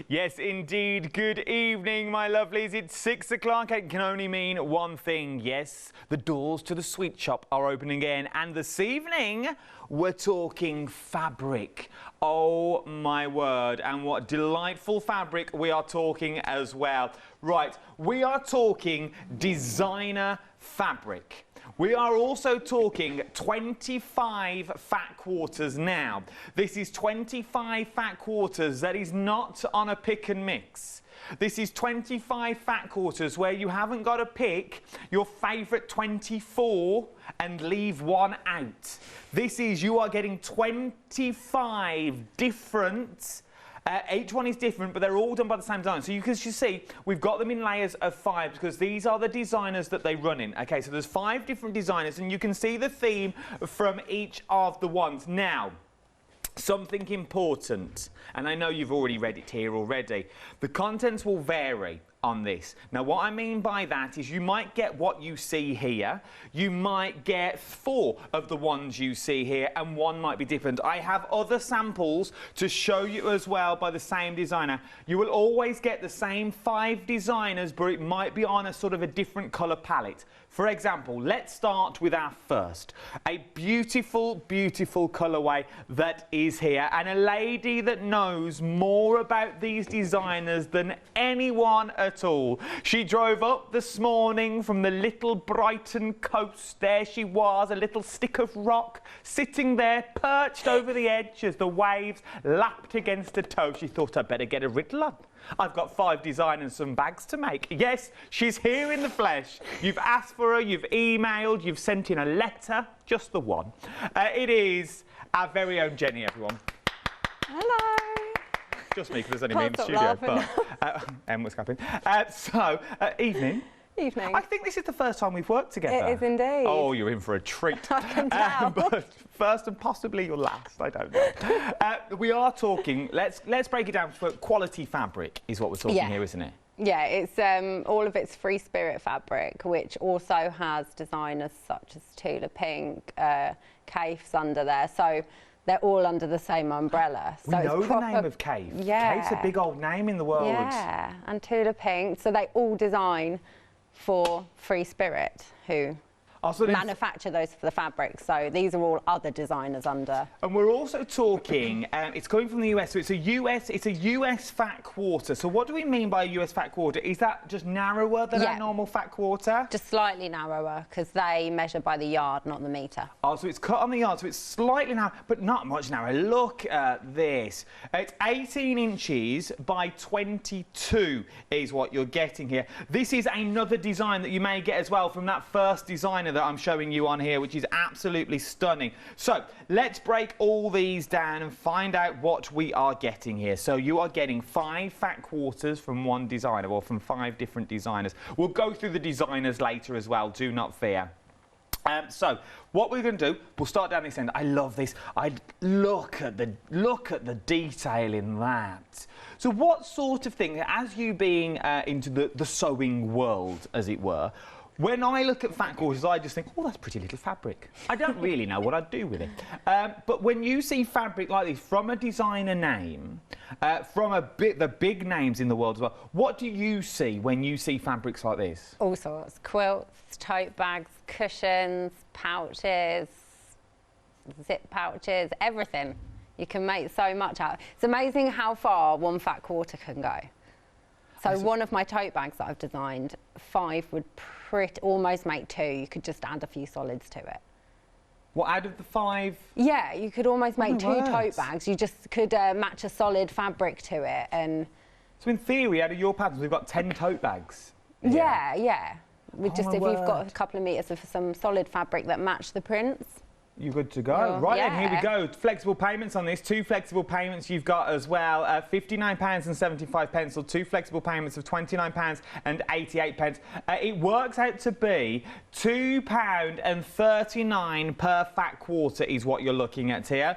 Yes, indeed. Good evening, my lovelies. It's 6 o'clock. It can only mean one thing. Yes, the doors to the sweet shop are opening again. And this evening, we're talking fabric. Oh, my word. And what delightful fabric we are talking as well. Right, we are talking designer fabric. We are also talking 25 fat quarters now. This is 25 fat quarters that is not on a pick and mix. This is 25 fat quarters where you haven't got to pick your favourite 24 and leave one out. This is, you are getting 25 different. Each one is different, but they're all done by the same design. So you can see, we've got them in layers of 5 because these are the designers that they run in. Okay, so there's 5 different designers, and you can see the theme from each of the ones. Now, something important, and I know you've already read it here already. The contents will vary on this. Now, what I mean by that is you might get what you see here. You might get 4 of the ones you see here, and one might be different. I have other samples to show you as well by the same designer. You will always get the same 5 designers, but it might be on a sort of a different colour palette. For example, let's start with our first. A beautiful, beautiful colourway that is here, and a lady that knows more about these designers than anyone at all. She drove up this morning from the little Brighton coast. There she was, a little stick of rock, sitting there, perched over the edge as the waves lapped against her toe. She thought, I'd better get a riddle on. I've got 5 designs and some bags to make. Yes, she's here in the flesh. You've asked for her, you've emailed, you've sent in a letter, just the one. It is our very own Jenny, everyone. Hello. Just me, because there's only me in the studio. But Emma's clapping. Evening. Evening. I think this is the first time we've worked together. It is indeed. Oh, you're in for a treat. I can tell. But first and possibly your last, I don't know. We are talking, let's break it down for quality fabric is what we're talking here, isn't it? Yeah, it's all of it's free spirit fabric, which also has designers such as Tula Pink, Kaif's under there. So they're all under the same umbrella. So we know the name of Kaif. Yeah. Kaif's a big old name in the world. Yeah, and Tula Pink. So they all design for Free Spirit, who manufacture those for the fabric. So these are all other designers under. And we're also talking, it's coming from the US, so it's a US fat quarter. So what do we mean by a US fat quarter? Is that just narrower than a normal fat quarter? Just slightly narrower, because they measure by the yard, not the metre. Oh, so it's cut on the yard, so it's slightly narrow, but not much narrower. Look at this. It's 18 inches by 22 is what you're getting here. This is another design that you may get as well from that first designer that I'm showing you on here, which is absolutely stunning. So let's break all these down and find out what we are getting here. So you are getting 5 fat quarters from one designer, or from 5 different designers. We'll go through the designers later as well, do not fear. So what we're going to do, we'll start down this end. I love this. Look at the detail in that. So what sort of thing, as you being into the sewing world, as it were, when I look at fat quarters, I just think, oh, that's pretty little fabric. I don't really know what I'd do with it. But when you see fabric like this from a designer name, from the big names in the world as well, what do you see when you see fabrics like this? All sorts. Quilts, tote bags, cushions, pouches, zip pouches, everything. You can make so much out. It's amazing how far one fat quarter can go. So one of my tote bags that I've designed, 5 would almost make 2. You could just add a few solids to it. What, out of the 5? Yeah, you could almost make 2 tote bags. You just could match a solid fabric to it. And so in theory, out of your patterns, we've got 10 tote bags. Yeah, yeah. If you've got a couple of metres of some solid fabric that match the prints. You're good to go. Right then, here we go. Flexible payments on this. 2 flexible payments you've got as well. £59.75 or 2 flexible payments of £29.88. It works out to be £2.39 per fat quarter is what you're looking at here.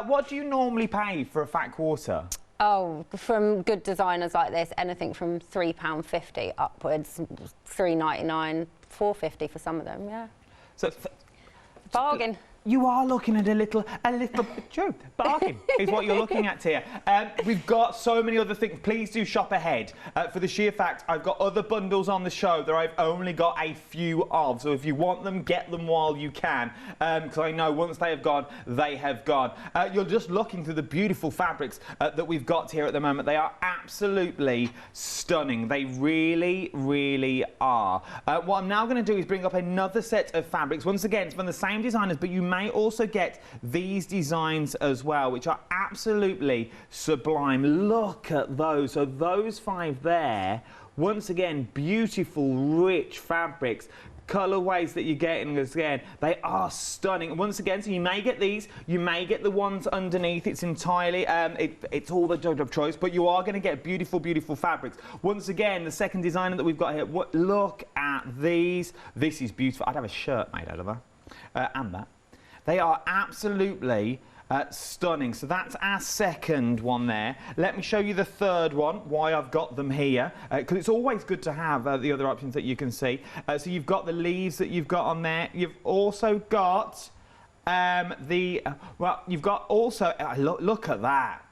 What do you normally pay for a fat quarter? Oh, from good designers like this, anything from £3.50 upwards, £3.99, £4.50 for some of them, yeah. So bargain. you are looking at a little true bargain is what you're looking at here. We've got so many other things. Please do shop ahead. For the sheer fact, I've got other bundles on the show that I've only got a few of. So if you want them, get them while you can. Because I know once they have gone, they have gone. You're just looking through the beautiful fabrics that we've got here at the moment. They are absolutely stunning. They really, really are. What I'm now going to do is bring up another set of fabrics. Once again, it's from the same designers, but you may also get these designs as well, which are absolutely sublime. Look at those. So those 5 there, once again, beautiful, rich fabrics. Colorways that you're getting, again, they are stunning. Once again, so you may get these, you may get the ones underneath. It's entirely, it's all the judge of choice, but you are going to get beautiful, beautiful fabrics. Once again, the second designer that we've got here, look at these. This is beautiful. I'd have a shirt made out of her, and that. They are absolutely stunning. So that's our second one there. Let me show you the third one, why I've got them here, because it's always good to have the other options that you can see. So you've got the leaves that you've got on there. You've also got you've got also, look at that.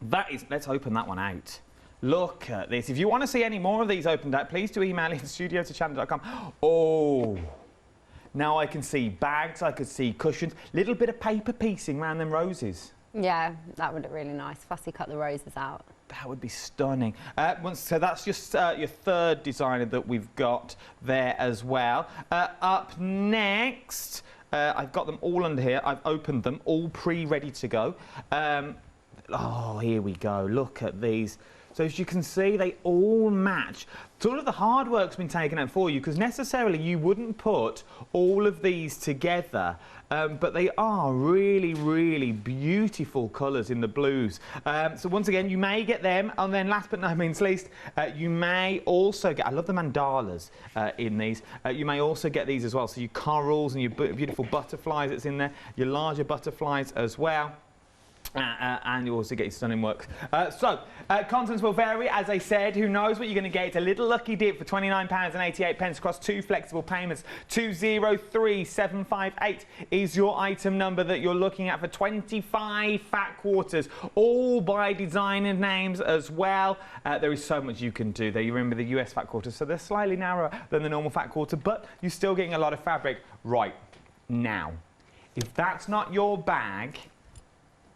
That is, let's open that one out. Look at this. If you want to see any more of these opened up, please do email in studio@tote.com. Oh. Now I can see bags, I could see cushions, little bit of paper piecing around them roses. Yeah, that would look really nice. Fussy cut the roses out. That would be stunning. So that's just your third designer that we've got there as well. Up next, I've got them all under here. I've opened them, all pre-ready to go. Oh, here we go. Look at these. So as you can see, they all match. Sort of the hard work's been taken out for you, because necessarily you wouldn't put all of these together, but they are really, really beautiful colours in the blues. So once again, you may get them, and then last but not least, you may also get, I love the mandalas in these, you may also get these as well. So your corals and your beautiful butterflies that's in there, your larger butterflies as well. And you also get your stunning works. Contents will vary, as I said. Who knows what you're going to get? It's a little lucky dip for £29.88 across 2 flexible payments. 203758 is your item number that you're looking at for 25 fat quarters, all by designer names as well. There is so much you can do there. You remember the US fat quarters, so they're slightly narrower than the normal fat quarter, but you're still getting a lot of fabric. Right, now, if that's not your bag,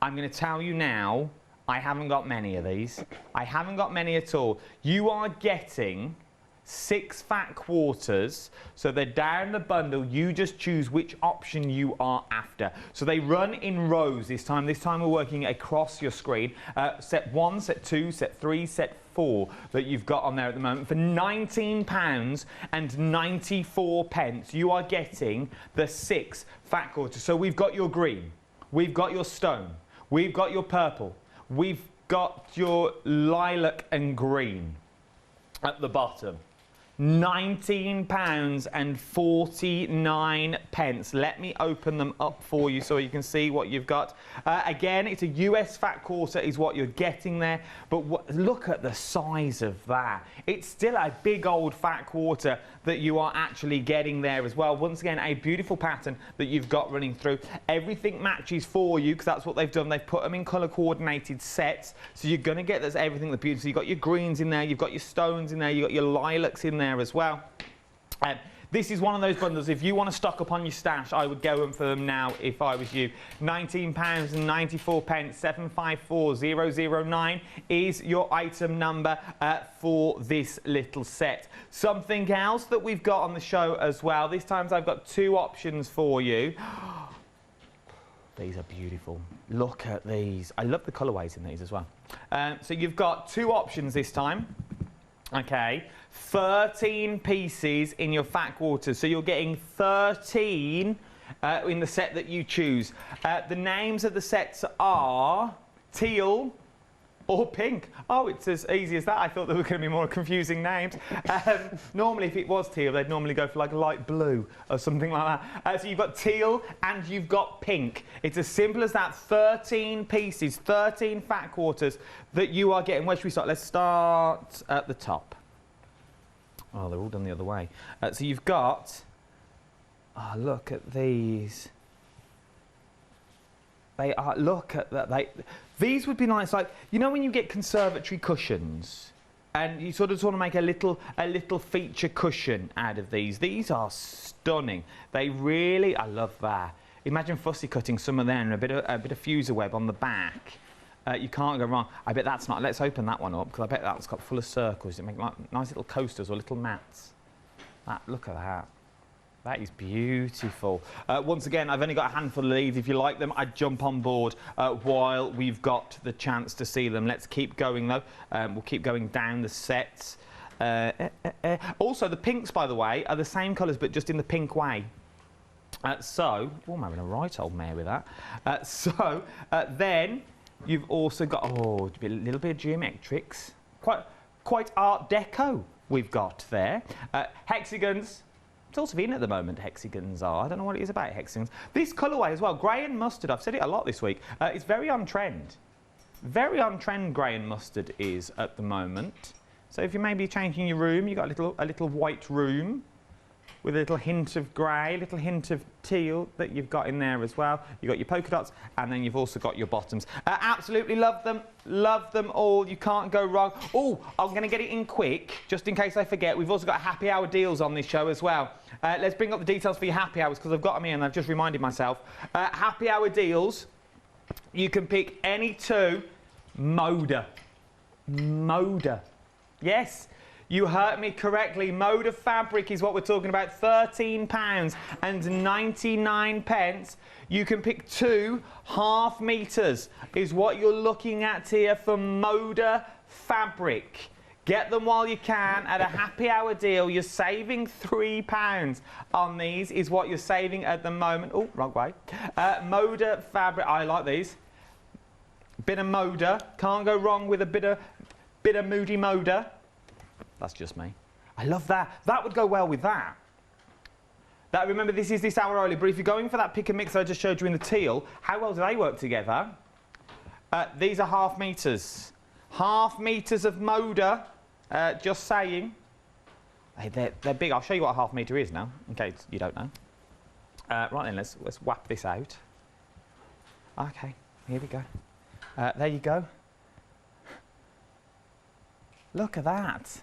I'm going to tell you now, I haven't got many of these. I haven't got many at all. You are getting 6 fat quarters, so they're down the bundle. You just choose which option you are after. So they run in rows this time. This time we're working across your screen. Set 1, set 2, set 3, set 4 that you've got on there at the moment. For £19.94, you are getting the 6 fat quarters. So we've got your green, we've got your stone, we've got your purple, we've got your lilac and green at the bottom. £19.49. Let me open them up for you so you can see what you've got. Again, it's a US fat quarter is what you're getting there, but look at the size of that. It's still a big old fat quarter that you are actually getting there as well. Once again, a beautiful pattern that you've got running through. Everything matches for you, because that's what they've done. They've put them in colour coordinated sets, so you're going to get everything that's beautiful. You've got your greens in there, you've got your stones in there, you've got your lilacs in there as well. This is one of those bundles, if you want to stock up on your stash, I would go in for them now if I was you. £19.94, 754009 is your item number for this little set. Something else that we've got on the show as well, this time I've got 2 options for you. These are beautiful. Look at these. I love the colourways in these as well. So you've got 2 options this time. Okay, 13 pieces in your fat quarters, so you're getting 13 in the set that you choose. The names of the sets are teal or pink. Oh, it's as easy as that. I thought there were going to be more confusing names. Normally, if it was teal, they'd normally go for like light blue or something like that. So you've got teal and you've got pink. It's as simple as that. 13 pieces, 13 fat quarters that you are getting. Where should we start? Let's start at the top. Oh, they're all done the other way. So you've got, oh, look at these. They are, look at that. These would be nice, like, you know when you get conservatory cushions and you sort of want to make a little feature cushion out of these. These are stunning. They really, I love that. Imagine fussy cutting some of them and a bit of fuser web on the back. You can't go wrong. I bet that's not, let's open that one up because I bet that's got full of circles. It make like nice little coasters or little mats. Look at that. That is beautiful. Once again, I've only got a handful of these. If you like them, I'd jump on board while we've got the chance to see them. Let's keep going, though. We'll keep going down the sets. Also, the pinks, by the way, are the same colours, but just in the pink way. Oh, I'm having a right old mare with that. Then you've also got, a little bit of geometrics. Quite Art Deco we've got there. Hexagons. It's also in at the moment, hexagons are. I don't know what it is about hexagons. This colourway as well, grey and mustard, I've said it a lot this week, it's very on trend. Very on trend, grey and mustard is at the moment. So if you may be changing your room, you've got a little white room with a little hint of grey, a little hint of teal that you've got in there as well. You've got your polka dots, and then you've also got your bottoms. Absolutely love them all. You can't go wrong. Oh, I'm going to get it in quick, just in case I forget. We've also got happy hour deals on this show as well. Let's bring up the details for your happy hours, because I've got them here and I've just reminded myself. Happy hour deals, you can pick any two. Moda. Yes. You heard me correctly. Moda fabric is what we're talking about. £13.99. You can pick 2 half meters is what you're looking at here for Moda fabric. Get them while you can at a happy hour deal. You're saving £3 on these is what you're saving at the moment. Oh, wrong way. Moda fabric. I like these. Bit of Moda. Can't go wrong with a bit of moody Moda. That's just me. I love that. That would go well with that. Remember, this is this hour only, but if you're going for that pick and mix I just showed you in the teal, how well do they work together? These are half meters. Half meters of Moda, just saying. Hey, they're big. I'll show you what a half meter is now, in case you don't know. Right then, let's whap this out. Okay, here we go. There you go. Look at that.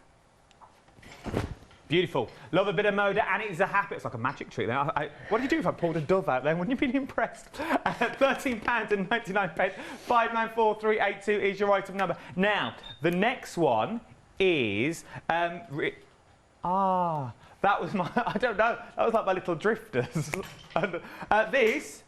Beautiful. Love a bit of Moda, and it's a happy. It's like a magic trick. What do you do if I pulled a dove out then? Wouldn't you be impressed? £13.99. 594382 is your item number. Now, the next one is that was my. I don't know. That was like my little drifters. This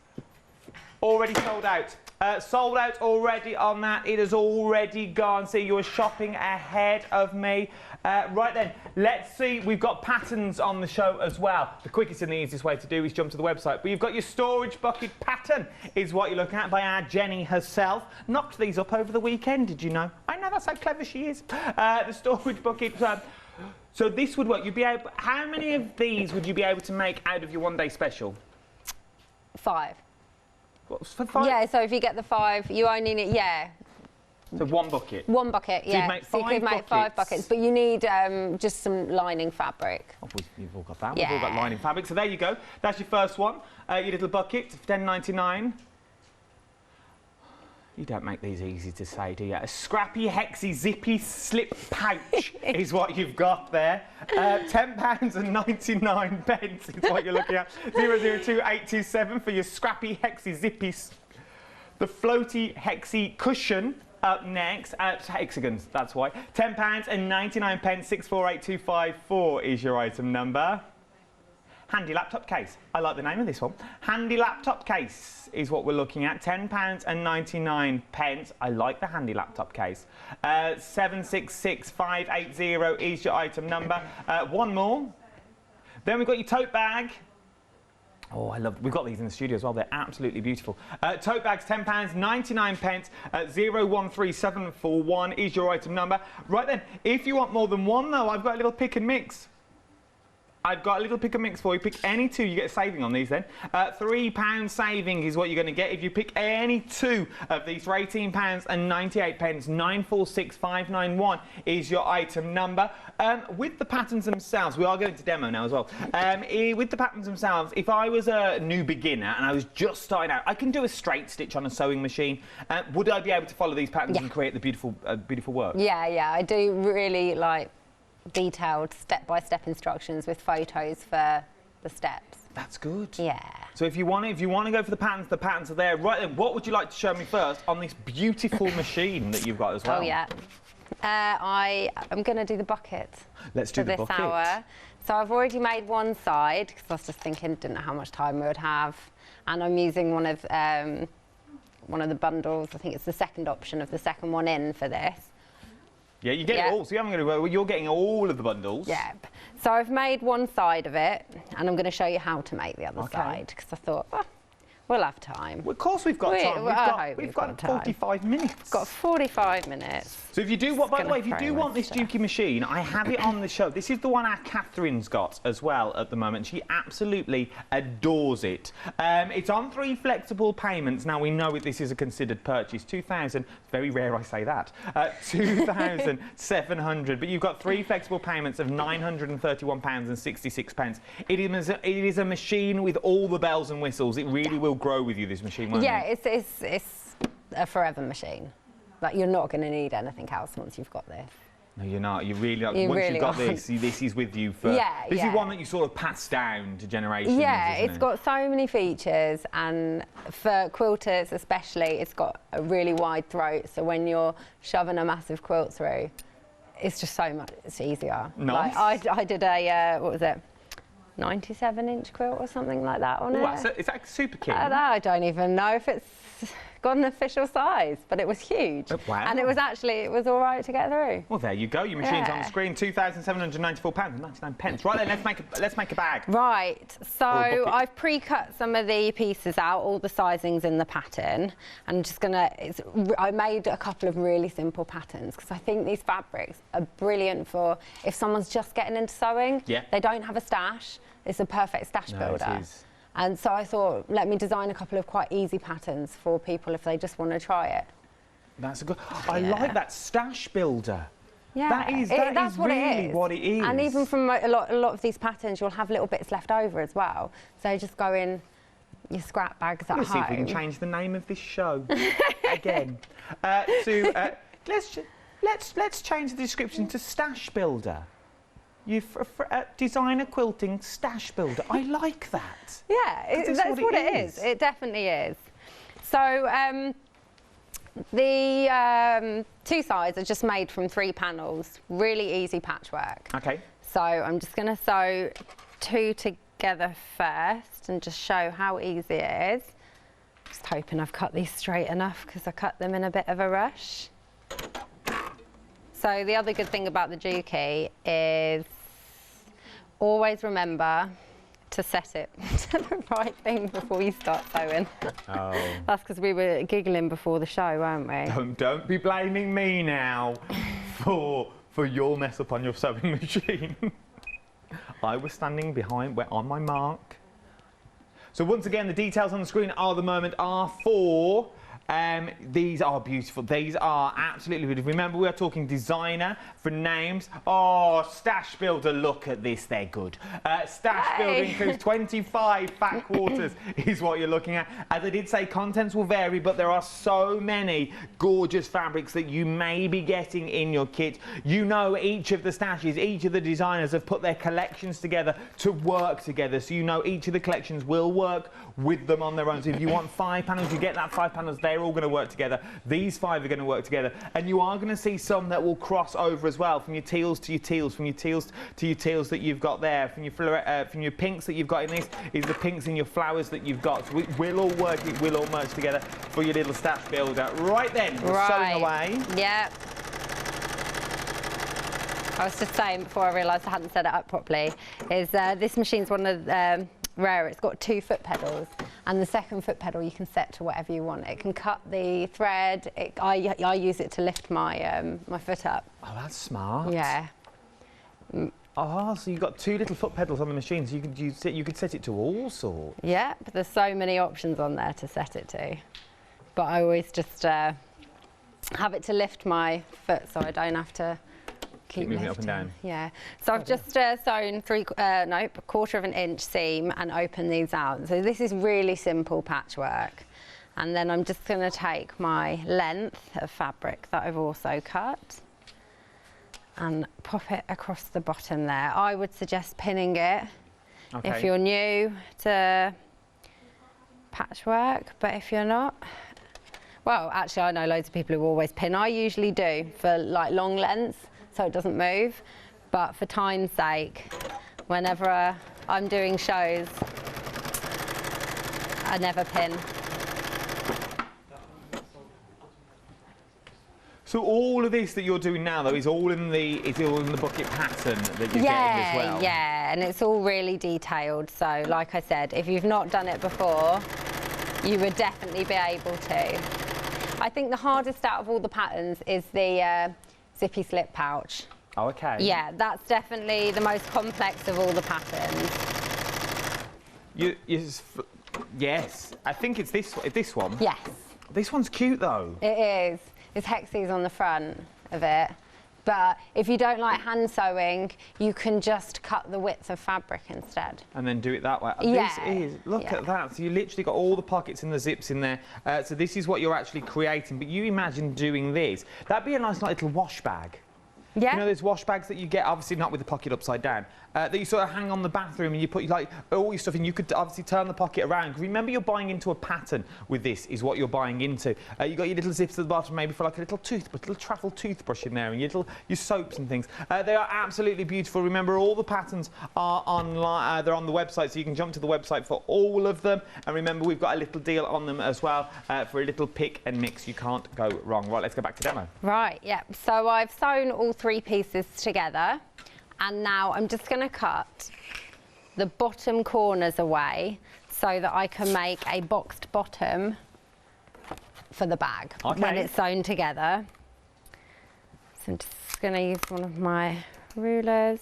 already sold out. Sold out already on that. It has already gone. See, you were shopping ahead of me. Right then, let's see. We've got patterns on the show as well. The quickest and the easiest way to do is jump to the website. But you've got your storage bucket pattern is what you're looking at by our Jenny herself. Knocked these up over the weekend, did you know? I know, that's how clever she is. The storage bucket. So this would work. You'd be able. How many of these would you be able to make out of your one-day special? 5. What, for 5? Yeah, so if you get the 5, you only need, So 1 bucket? 1 bucket, yeah. So you could make 5 buckets, but you need just some lining fabric. Oh, you've all got that. Yeah. We've all got lining fabric. So there you go. That's your first one. Your little bucket, £10.99. You don't make these easy to say, do you? A scrappy Hexy Zippy slip pouch is what you've got there. £10.99 is what you're looking at. 002827 for your scrappy Hexy Zippy. The floaty Hexi Cushion up next. Hexagons, that's why. £10.99. 648254 is your item number. Handy laptop case. I like the name of this one. Handy laptop case is what we're looking at. £10.99. I like the handy laptop case. 766580 is your item number. One more. Then we've got your tote bag. Oh, I love. We've got these in the studio as well. They're absolutely beautiful. Tote bags, £10.99. 013741 is your item number. Right then, if you want more than one, though, I've got a little pick and mix. I've got a little pick and mix for you. Pick any two, you get a saving on these then. £3 saving is what you're going to get if you pick any two of these for £18.98. 946591 is your item number. With the patterns themselves, we are going to demo now as well. With the patterns themselves, if I was a new beginner and I was just starting out, I can do a straight stitch on a sewing machine. Would I be able to follow these patterns and create the beautiful work? Yeah, I do really like detailed step-by-step instructions with photos for the steps. That's good. Yeah. So if you want to go for the patterns are there. Right then, what would you like to show me first on this beautiful machine that you've got as well? Oh yeah. I am going to do the bucket. Let's do the bucket. Hour. So I've already made one side because I was just thinking, didn't know how much time we would have, and I'm using one of the bundles. I think it's the second option of the second one in for this. Yeah, you get it all. So you're getting all of the bundles. Yeah. So I've made one side of it, and I'm going to show you how to make the other side because I thought, well, we'll have time. Well, of course we've got time. We've got 45 minutes. We've got 45 minutes. So if you do, by the way, if you do want this Dukey machine, I have it on the show. This is the one our Catherine's got as well at the moment. She absolutely adores it. It's on 3 flexible payments. Now we know this is a considered purchase. 2,000. Very rare I say that. 2,700. But you've got 3 flexible payments of £931.66. It is a machine with all the bells and whistles. It really will grow with you, this machine, won't it? It's a forever machine. Like, you're not going to need anything else once you've got this. No, you're not. You really not. Once you've got this is with you for... This is one that you sort of pass down to generations, it's got so many features, and for quilters especially, it's got a really wide throat, so when you're shoving a massive quilt through, it's just so much easier. Nice. Like, I did a, what was it? 97-inch quilt or something like that on it. Is that super keen? I don't even know if it's got an official size, but it was huge. Wow. And it was all right to get through. Well, there you go. Your machine's on the screen. £2,794.99. Right then, let's make a bag. Right. So I've pre-cut some of the pieces out, all the sizings in the pattern. I'm just gonna. I made a couple of really simple patterns because I think these fabrics are brilliant for if someone's just getting into sewing. Yeah. They don't have a stash. It's a perfect stash builder. It is. And so I thought, let me design a couple of quite easy patterns for people if they just want to try it. That's a good. I like that stash builder. Yeah, that's really what it is. And even from a lot of these patterns, you'll have little bits left over as well. So just go in your scrap bags at home. Let's see if we can change the name of this show again. Let's change the description to stash builder. Designer quilting stash builder. I like that. Yeah, that's what it is. It definitely is. So the 2 sides are just made from 3 panels. Really easy patchwork. Okay. So I'm just going to sew 2 together first and just show how easy it is. Just hoping I've cut these straight enough because I cut them in a bit of a rush. So the other good thing about the Dukey is always remember to set it to the right thing before you start sewing. Oh. That's because we were giggling before the show, weren't we? Don't be blaming me now for your mess up on your sewing machine. I was standing behind, on my mark. So once again, the details on the screen at the moment are for... these are beautiful. These are absolutely beautiful. Remember, we are talking designer for names. Oh, stash builder, look at this. They're good. Stash builder includes 25 fat quarters is what you're looking at. As I did say, contents will vary, but there are so many gorgeous fabrics that you may be getting in your kit. You know, each of the stashes, each of the designers have put their collections together to work together. So you know each of the collections will work with them on their own. So if you want 5 panels, you get that 5 panels. They're all going to work together. These 5 are going to work together, and you are going to see some that will cross over as well, from your teals to your teals, from your teals to your teals that you've got there, from your pinks that you've got in this is the pinks in your flowers that you've got. So it will all work. It will all merge together for your little stash builder. Right then, we're sewing away. Yeah. I was just saying before I realised I hadn't set it up properly, is this machine's one of the rare. It's got 2 foot pedals, and the second foot pedal you can set to whatever you want. It can cut the thread. I use it to lift my my foot up. Oh, that's smart. Yeah. Ah, so you've got 2 little foot pedals on the machine, so you could set it to all sorts. Yeah, but there's so many options on there to set it to. But I always just have it to lift my foot so I don't have to keep moving lifting. it up and down. Yeah. So I've just sewn a quarter of an inch seam and opened these out. So this is really simple patchwork. And then I'm just going to take my length of fabric that I've also cut and pop it across the bottom there. I would suggest pinning it if you're new to patchwork, but if you're not, well, actually I know loads of people who always pin. I usually do for like long lengths so it doesn't move, but for time's sake, whenever I'm doing shows, I never pin. So all of this that you're doing now, though, is all in the bucket pattern that you're getting as well. Yeah, and it's all really detailed. So, like I said, if you've not done it before, you would definitely be able to. I think the hardest out of all the patterns is the Zippy slip pouch. Oh, okay. Yeah, that's definitely the most complex of all the patterns. Yes, I think it's this one. Yes. This one's cute, though. It is. It's Hexy's on the front of it. But if you don't like hand sewing, you can just cut the width of fabric instead. And then do it that way. Yeah. Look at that. So you literally got all the pockets and the zips in there. So this is what you're actually creating. But you imagine doing this. That'd be a nice little wash bag. Yeah. You know those wash bags that you get, obviously not with the pocket upside down, that you sort of hang on the bathroom and you put like all your stuff in. You could obviously turn the pocket around. Remember, you're buying into a pattern with this, is what you're buying into. You got your little zips at the bottom, maybe for like a little travel toothbrush in there, and your soaps and things. They are absolutely beautiful. Remember, all the patterns are online. They're on the website, so you can jump to the website for all of them. And remember, we've got a little deal on them as well for a little pick and mix. You can't go wrong. Right, let's go back to demo. Right, yeah. So I've sewn all 3 pieces together, and now I'm just going to cut the bottom corners away so that I can make a boxed bottom for the bag when it's sewn together. So I'm just going to use one of my rulers.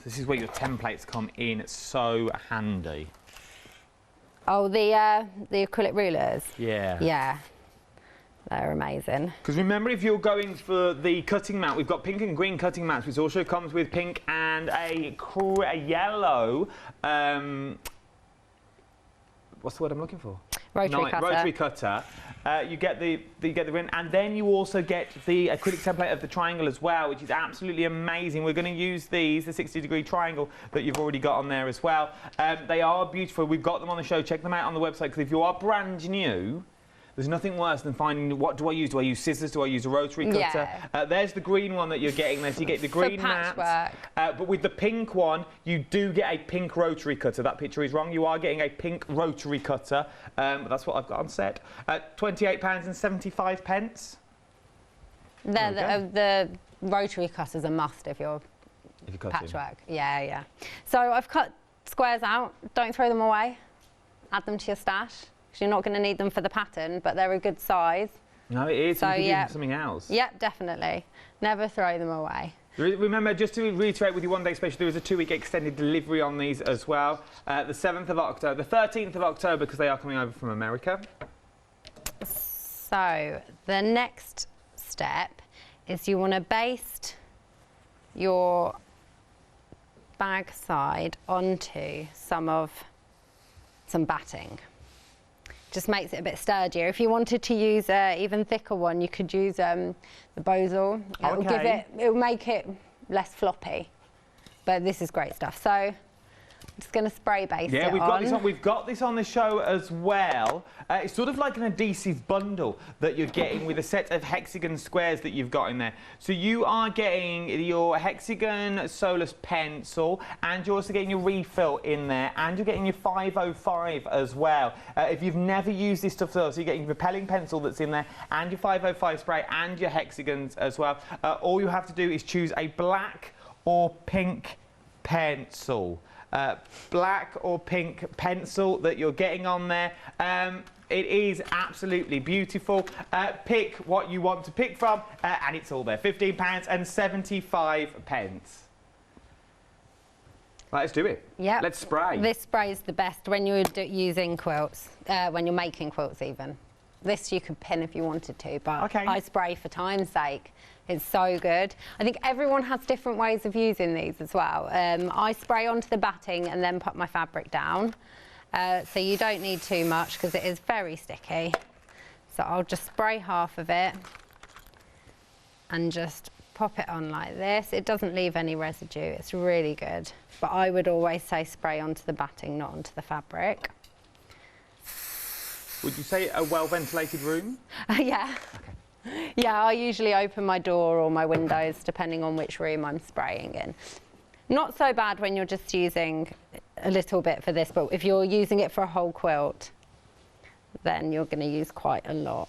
This is where your templates come in. It's so handy. Oh, the acrylic rulers? Yeah. Yeah. They're amazing. Because remember, if you're going for the cutting mat, we've got pink and green cutting mats, which also comes with pink and a yellow. What's the word I'm looking for? Rotary cutter. Rotary cutter. You get the green, and then you also get the acrylic template of the triangle as well, which is absolutely amazing. We're going to use these, the 60-degree triangle that you've already got on there as well. They are beautiful. We've got them on the show. Check them out on the website, because if you are brand new, there's nothing worse than finding, what do I use? Do I use scissors? Do I use a rotary cutter? Yeah. There's the green one that you're getting there. So you get the green mat. But with the pink one, you do get a pink rotary cutter. That picture is wrong. You are getting a pink rotary cutter. That's what I've got on set. £28.75. The rotary cutter's a must if you're patchwork. Yeah, yeah. So I've cut squares out. Don't throw them away. Add them to your stash, because you're not going to need them for the pattern, but they're a good size. No, it is. So, you can use them for something else. Yep, definitely. Never throw them away. Remember, just to reiterate with you, one day special, there is a 2-week extended delivery on these as well. The 7th of October, the 13th of October, because they are coming over from America. So the next step is you want to baste your bag side onto some batting. Just makes it a bit sturdier. If you wanted to use an even thicker one, you could use the Bozal. It'll make it less floppy. But this is great stuff. So I'm just going to spray baste it we've got this on. We've got this on the show as well. It's sort of like an adhesive bundle that you're getting with a set of hexagon squares that you've got in there. So you are getting your hexagon solus pencil, and you're also getting your refill in there, and you're getting your 505 as well. If you've never used this stuff, so you're getting your repelling pencil that's in there, and your 505 spray, and your hexagons as well. All you have to do is choose a black or pink pencil. Black or pink pencil that you're getting on there. It is absolutely beautiful. Pick what you want to pick from, and it's all there. £15.75. Let's do it. Yeah. Let's spray. This spray is the best when you're using quilts, when you're making quilts even. This you could pin if you wanted to, but I spray for time's sake. It's so good. I think everyone has different ways of using these as well. I spray onto the batting and then put my fabric down. So you don't need too much because it is very sticky. So I'll just spray half of it and just pop it on like this. It doesn't leave any residue. It's really good. But I would always say spray onto the batting, not onto the fabric. Would you say a well-ventilated room? Yeah. Okay. Yeah, I usually open my door or my windows depending on which room I'm spraying in. Not so bad when you're just using a little bit for this, but if you're using it for a whole quilt, then you're going to use quite a lot.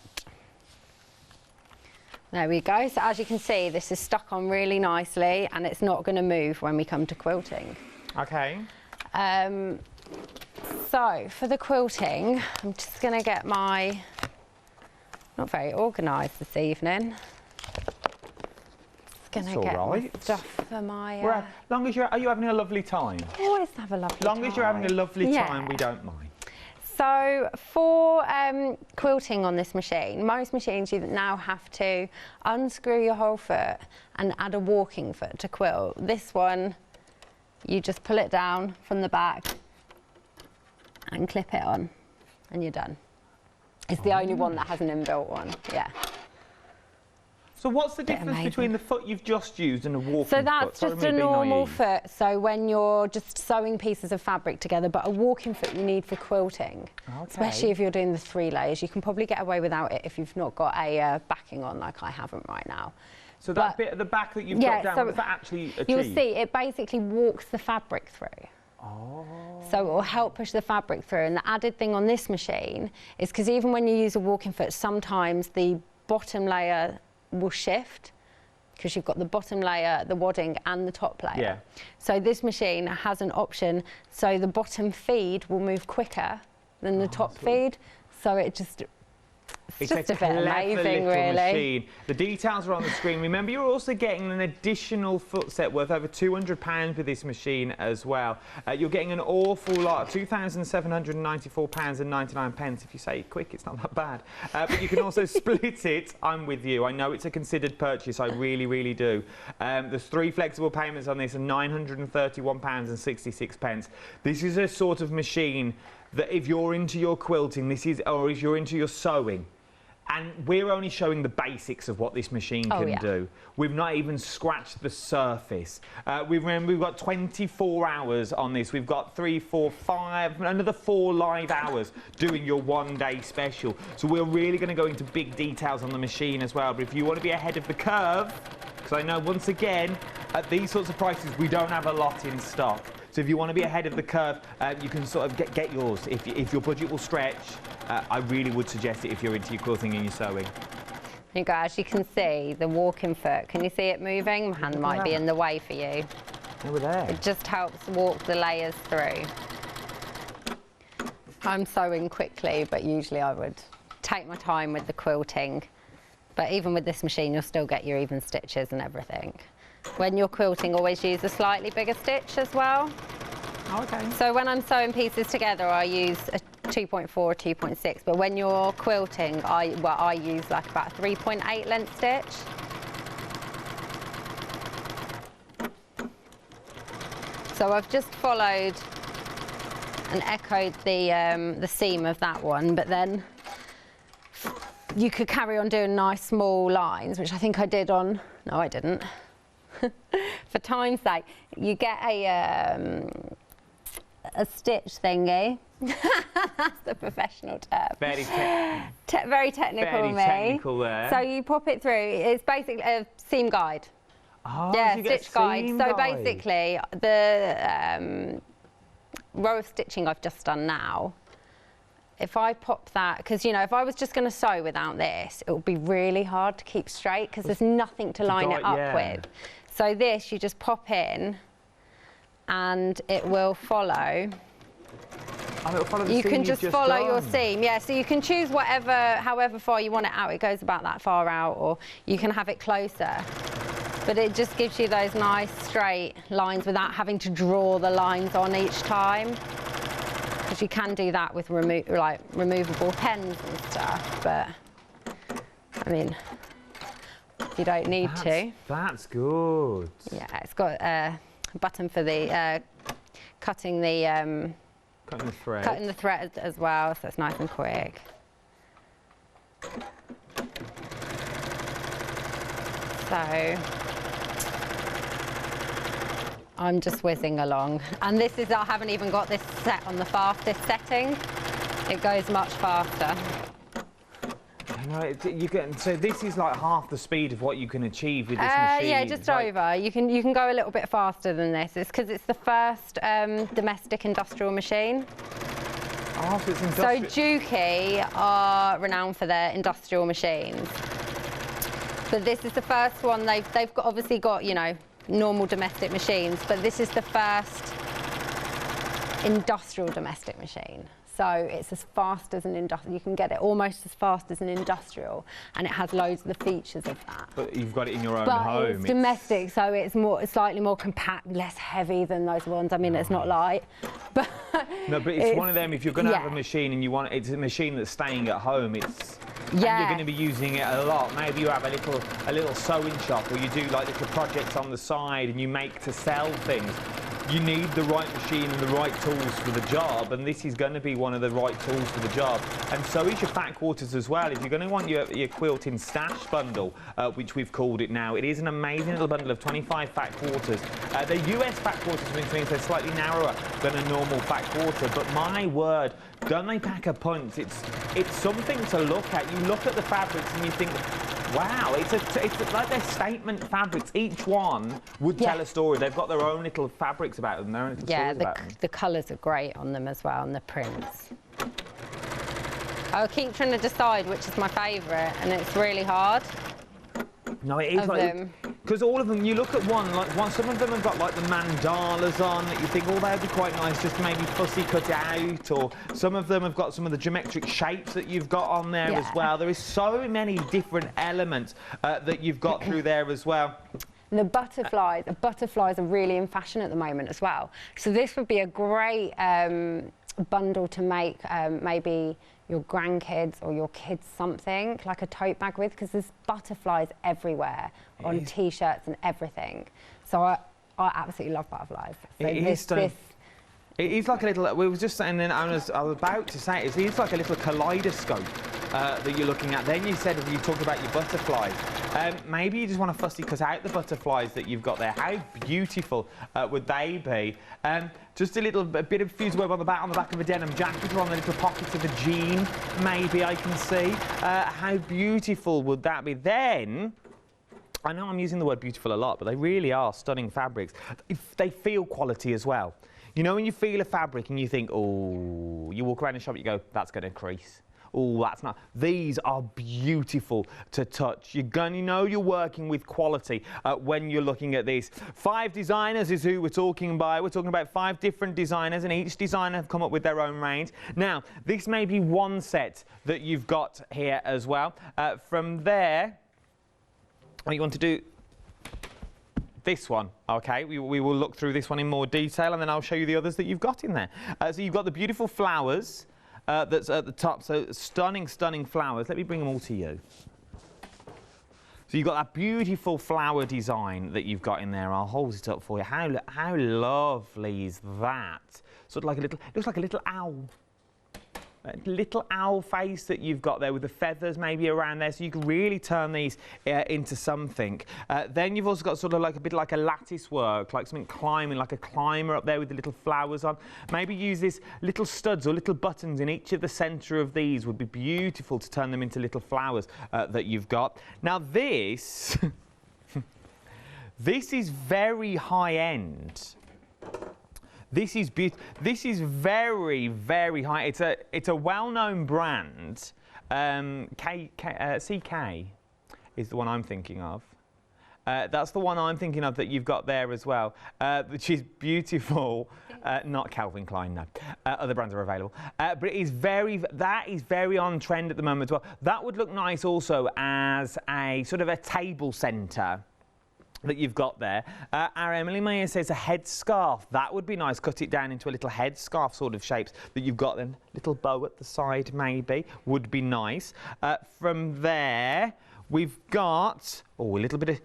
There we go. So as you can see, this is stuck on really nicely and it's not going to move when we come to quilting. Okay. So for the quilting, I'm just going to get my, not very organised this evening. Just going to get my stuff for my... As long as are you having a lovely time? Always have a lovely time. As long as you're having a lovely time, we don't mind. So for quilting on this machine, most machines you now have to unscrew your whole foot and add a walking foot to quilt. This one, you just pull it down from the back and clip it on and you're done. It's the only one that has an inbuilt one, yeah. So what's the difference between the foot you've just used and a walking foot? So that's just a normal foot, so when you're just sewing pieces of fabric together, but a walking foot you need for quilting. Okay. Especially if you're doing the 3 layers. You can probably get away without it if you've not got a backing on like I haven't right now. So that bit at the back that you've got down, what does that actually achieve? You'll see, it basically walks the fabric through. Oh. So it will help push the fabric through. And the added thing on this machine is because even when you use a walking foot, sometimes the bottom layer will shift because you've got the bottom layer, the wadding and the top layer. Yeah. So this machine has an option so the bottom feed will move quicker than the top feed. So it just... It's just a bit amazing, really. Machine. The details are on the screen. Remember, you're also getting an additional foot set worth over £200 with this machine as well. You're getting an awful lot, £2,794.99. If you say it quick, it's not that bad. But you can also split it. I'm with you. I know it's a considered purchase. I really, really do. There's 3 flexible payments on this and £931.66. This is a sort of machine that if you're into your quilting, or if you're into your sewing, and we're only showing the basics of what this machine can do. We've not even scratched the surface. We've got 24 hours on this. We've got 3, 4, 5, another 4 live hours doing your 1-day special. So we're really going to go into big details on the machine as well. But if you want to be ahead of the curve, because I know once again, at these sorts of prices, we don't have a lot in stock. So if you want to be ahead of the curve, you can sort of get yours. If your budget will stretch, I really would suggest it if you're into your quilting and your sewing. You guys, as you can see, the walking foot. Can you see it moving? My hand might be in the way for you. Over there. It just helps walk the layers through. I'm sewing quickly, but usually I would take my time with the quilting. But even with this machine, you'll still get your even stitches and everything. When you're quilting, always use a slightly bigger stitch as well. Okay. So when I'm sewing pieces together, I use a 2.4 or 2.6, but when you're quilting, I use like about a 3.8 length stitch. So I've just followed and echoed the seam of that one, but then you could carry on doing nice small lines, which I think I did on, no I didn't. For time's sake, you get a stitch thingy. That's the professional term. Very technical, very technical there. So you pop it through. It's basically a seam guide. Oh, yeah, so stitch guide. So basically, the row of stitching I've just done now, if I pop that, because, you know, if I was just going to sew without this, it would be really hard to keep straight because there's nothing to line it up with. So this, you just pop in and it will follow Oh, it'll follow the you seam can you've just follow your done. seam. Yeah, so you can choose however far you want it out. It goes about that far out, or you can have it closer. But it just gives you those nice straight lines without having to draw the lines on each time. Because you can do that with removable pens and stuff, but I mean, you don't need to. That's good. Yeah, it's got a button for the cutting the thread. Cutting the thread as well, so it's nice and quick. So I'm just whizzing along, and this is, I haven't even got this set on the fastest setting. It goes much faster. No, so this is like half the speed of what you can achieve with this machine. Yeah, just over. You can go a little bit faster than this. It's because it's the first domestic industrial machine. Oh, so it's industrial. So Juki are renowned for their industrial machines, but this is the first one. They've got, obviously got, you know, normal domestic machines, but this is the first industrial domestic machine. So it's as fast as an industrial. You can get it almost as fast as an industrial, and it has loads of the features of that. But you've got it in your own but home. It's domestic, so it's slightly more compact, less heavy than those ones. I mean, it's not light, but no, but it's one of them. If you're going to have a yeah. machine and you want, it's a machine that's staying at home. It's yeah. and you're going to be using it a lot. Maybe you have a little sewing shop, or you do like little projects on the side, and you make to sell things. You need the right machine and the right tools for the job, and this is going to be one of the right tools for the job. And so is your fat quarters as well. If you're going to want your quilting stash bundle, which we've called it now, it is an amazing little bundle of 25 fat quarters. The US fat quarters, which means they're slightly narrower than a normal fat quarter, but my word, don't they pack a punch? It's something to look at. You look at the fabrics and you think, wow, it's like they're statement fabrics. Each one would tell a story. They've got their own little fabrics about them, their own little stories about them. The colours are great on them as well, and the prints. I'll keep trying to decide which is my favourite, and it's really hard. No, it is like, because all of them, you look at some of them have got like the mandalas on that you think, oh, that'd be quite nice just to maybe fussy cut out, or some of them have got some of the geometric shapes that you've got on there as well. There is so many different elements that you've got through there as well. And the butterflies are really in fashion at the moment as well. So this would be a great bundle to make maybe your grandkids or your kids something like a tote bag with, because there's butterflies everywhere on t-shirts and everything. So I absolutely love butterflies. So it is like a little, we were just saying then, I was about to say, it is like a little kaleidoscope that you're looking at. Then you said, you talked about your butterflies. Maybe you just want to fussy cut out the butterflies that you've got there. How beautiful would they be? Just a bit of fuse web on the back of a denim jacket, or on the little pockets of a jean, maybe I can see. How beautiful would that be? Then, I know I'm using the word beautiful a lot, but they really are stunning fabrics. They feel quality as well. You know, when you feel a fabric and you think, oh, you walk around the shop, you go, that's going to crease. Oh, that's not. These are beautiful to touch. You know you're working with quality when you're looking at these. 5 designers is who we're talking by. We're talking about 5 different designers, and each designer have come up with their own range. Now, this may be one set that you've got here as well. From there, what you want to do, this one, okay? We will look through this one in more detail, and then I'll show you the others that you've got in there. So you've got the beautiful flowers that's at the top. So stunning, stunning flowers. Let me bring them all to you. So you've got that beautiful flower design that you've got in there. I'll hold it up for you. How lovely is that? Sort of like a little, looks like a little owl. A little owl face that you've got there with the feathers maybe around there, so you can really turn these into something. Then you've also got sort of like a bit like a lattice work, like something climbing, like a climber up there with the little flowers on. Maybe use this little studs or little buttons in each of the centre of these would be beautiful to turn them into little flowers that you've got. Now this, this is very high end. This is very, very high. It's a well-known brand. CK is the one I'm thinking of. That's the one I'm thinking of that you've got there as well, which is beautiful. Not Calvin Klein, no. Other brands are available. But that is very on trend at the moment as well. That would look nice also as a sort of a table centre that you've got there. Our Emily Mayer says a headscarf. That would be nice. Cut it down into a little headscarf sort of shapes that you've got then. Little bow at the side maybe would be nice. From there, we've got a little bit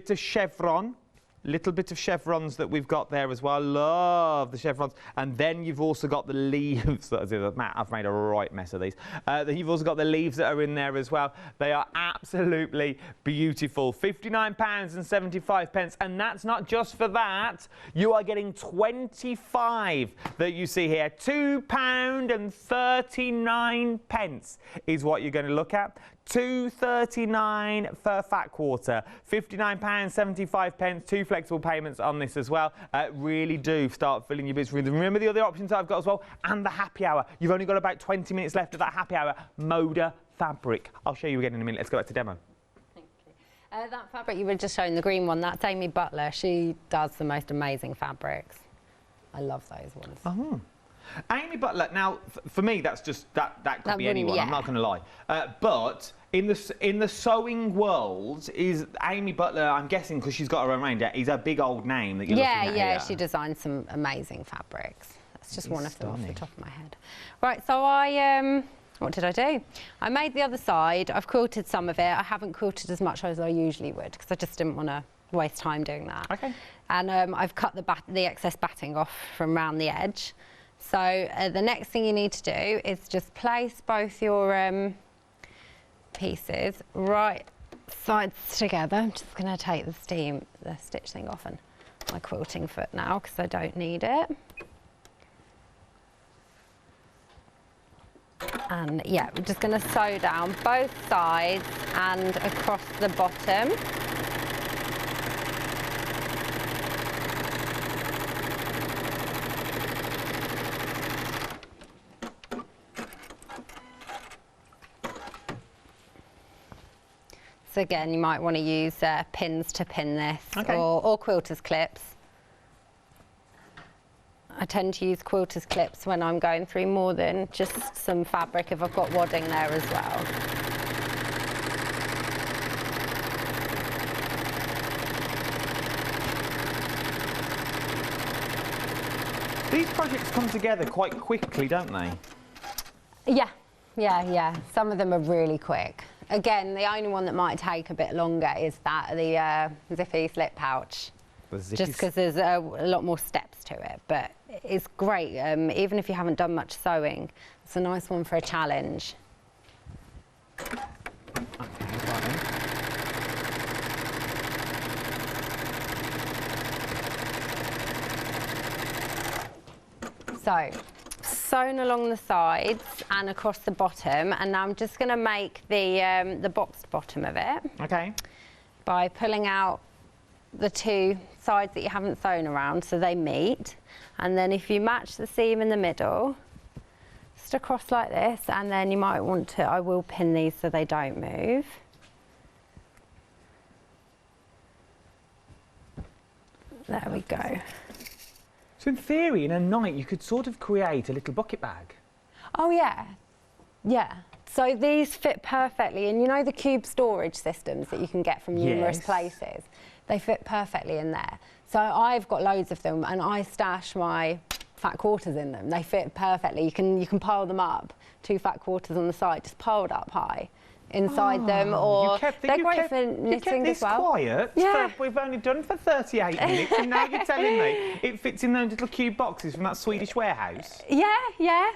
of chevron. Little bit of chevrons that we've got there as well. Love the chevrons. And then you've also got the leaves. I've made a right mess of these. You've also got the leaves that are in there as well. They are absolutely beautiful. £59.75. And that's not just for that. You are getting 25 that you see here. £2.39 is what you're going to look at. £2.39 for fat quarter, £59.75, 2 flexible payments on this as well. Really do start filling your bits. Remember the other options I've got as well, and the happy hour. You've only got about 20 minutes left of that happy hour. Moda fabric. I'll show you again in a minute. Let's go back to demo. Thank you. That fabric you were just showing, the green one, that's Amy Butler. She does the most amazing fabrics. I love those ones. Oh. Amy Butler, now for me that's just that could be anyone, yeah. I'm not going to lie, but in the sewing world, is Amy Butler, I'm guessing because she's got her own range, is a big old name that you're looking at Yeah, here. she designs some amazing fabrics. That's just one of them off the top of my head. Right, so what did I do? I made the other side. I've quilted some of it. I haven't quilted as much as I usually would because I just didn't want to waste time doing that. Okay. And I've cut the excess batting off from around the edge. So the next thing you need to do is just place both your pieces right sides together. I'm just going to take the stitch thing off and my quilting foot now because I don't need it. And yeah, we're just going to sew down both sides and across the bottom. So again, you might want to use pins to pin this, okay. or quilter's clips. I tend to use quilter's clips when I'm going through more than just some fabric if I've got wadding there as well. These projects come together quite quickly, don't they? Yeah. Some of them are really quick. Again, the only one that might take a bit longer is the Zippy slip pouch. Just because there's a lot more steps to it, but it's great. Even if you haven't done much sewing, it's a nice one for a challenge. So, sewn along the sides and across the bottom, and now I'm just going to make the boxed bottom of it. Okay. By pulling out the two sides that you haven't sewn around so they meet, and then if you match the seam in the middle, just across like this, and then you might want to, I will pin these so they don't move. There we go. So in theory, in a night, you could sort of create a little bucket bag. Oh yeah, yeah. So these fit perfectly, and you know the cube storage systems that you can get from numerous places? They fit perfectly in there. So I've got loads of them, and I stash my fat quarters in them. They fit perfectly. You can pile them up, 2 fat quarters on the side, just piled up high inside them, or they're great for knitting as well. Quiet. Yeah. We've only done for 38 minutes, and now you're telling me it fits in those little cube boxes from that Swedish warehouse. Yeah.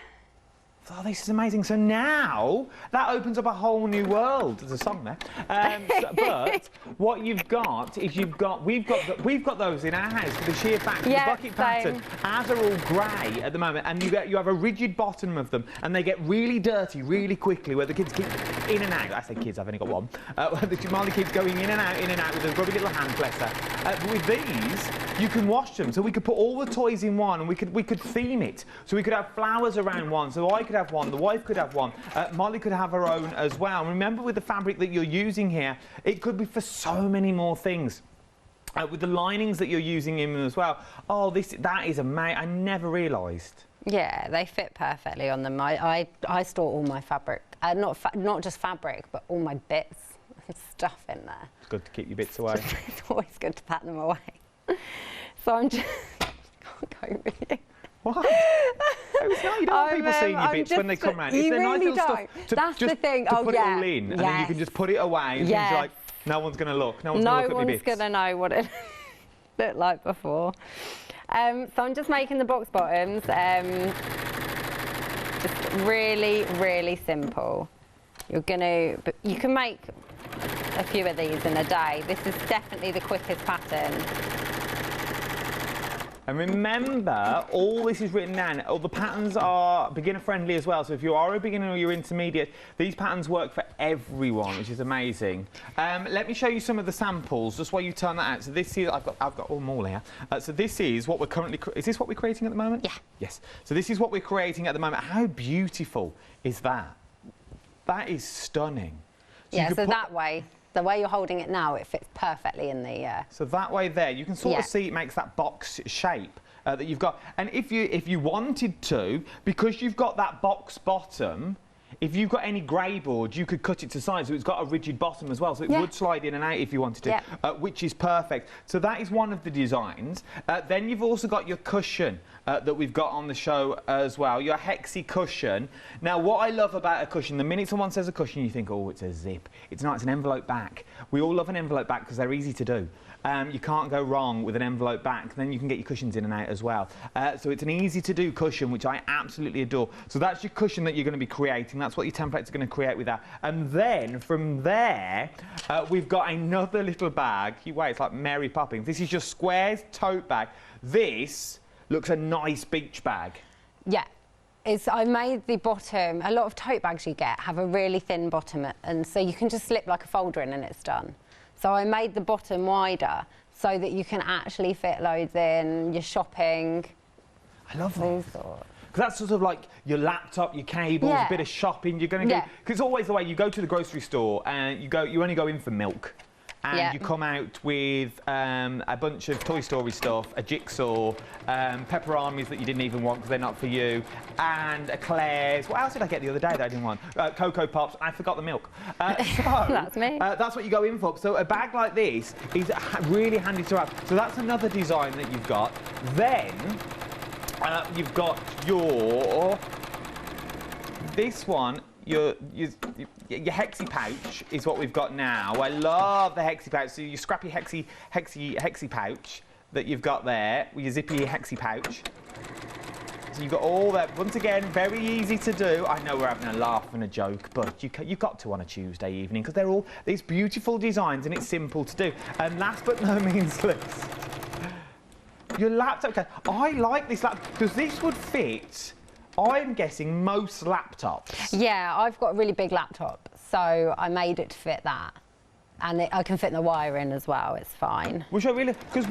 Oh, this is amazing. So now that opens up a whole new world. There's a song there. But what you've got is we've got those in our house for the sheer fact the bucket pattern. Ours are all grey at the moment, and you have a rigid bottom of them, and they get really dirty really quickly. Where the kids keep in and out. I say kids, I've only got one. Molly keeps going in and out with a grubby little hand, bless her. But with these, you can wash them. So we could put all the toys in one, and we could theme it. So we could have flowers around one. So I could have one, the wife could have one, Molly could have her own as well. And remember, with the fabric that you're using here, it could be for so many more things. with the linings that you're using in them as well. Oh, that is amazing. I never realised. Yeah, they fit perfectly on them. I store all my fabric, not just fabric, but all my bits and stuff in there. It's good to keep your bits away. It's always good to pack them away. So I'm just... I can't go with you. What? It's not, you don't want people seeing your bits when they come round. You It's really nice little don't. stuff to, That's just the thing. to Oh, put it all in, and then you can just put it away, and things like, no one's going to look. No one's going to look at my bits. No one's going to know what it looked like before. So I'm just making the box bottoms. Just really, really simple. You can make a few of these in a day. This is definitely the quickest pattern. And remember, all this is written down. All the patterns are beginner friendly as well. So if you are a beginner or you're intermediate, these patterns work for everyone, which is amazing. Let me show you some of the samples just while you turn that out. So this is, I've got all them all here. So this is what we're currently, is this what we're creating at the moment? Yeah. Yes. So this is what we're creating at the moment. How beautiful is that? That is stunning. So yeah, so that way, the way you're holding it now, it fits perfectly in the... So that way there, you can sort of see it makes that box shape that you've got. And if you wanted to, because you've got that box bottom, if you've got any grey board, you could cut it to size. So it's got a rigid bottom as well, so it would slide in and out if you wanted to, which is perfect. So that is one of the designs. Then you've also got your cushion that we've got on the show as well, your Hexi Cushion. Now, what I love about a cushion, the minute someone says a cushion, you think, oh, it's a zip. It's not, it's an envelope back. We all love an envelope back because they're easy to do. You can't go wrong with an envelope back. Then you can get your cushions in and out as well. So it's an easy to do cushion, which I absolutely adore. So that's your cushion that you're going to be creating. That's what your templates are going to create with that. And then from there, we've got another little bag. You wait, it's like Mary Poppins. This is your squares tote bag. This looks a nice beach bag. Yeah. I made the bottom, a lot of tote bags you get have a really thin bottom, and so you can just slip like a folder in and it's done. So I made the bottom wider so that you can actually fit loads in, your shopping. I love that. Because that's sort of like your laptop, your cables, a bit of shopping. You're going to go, because it's always the way you go to the grocery store and you only go in for milk. And you come out with a bunch of Toy Story stuff, a jigsaw, Pepper Armies that you didn't even want because they're not for you, and Eclairs. What else did I get the other day that I didn't want? Cocoa Pops. I forgot the milk. So that's me. That's what you go in for. So a bag like this is really handy to have. So that's another design that you've got. Then you've got this one. Your Hexy Pouch is what we've got now. I love the Hexy Pouch. So your scrappy Hexy Pouch that you've got there with your zippy Hexy Pouch. So you've got all that. Once again, very easy to do. I know we're having a laugh and a joke, but you've got to on a Tuesday evening because they're all these beautiful designs and it's simple to do. And last but no means least, your laptop case. I like this laptop because this would fit, I'm guessing, most laptops. Yeah, I've got a really big laptop, so I made it to fit that. And I can fit the wire in as well, it's fine. Which I really, because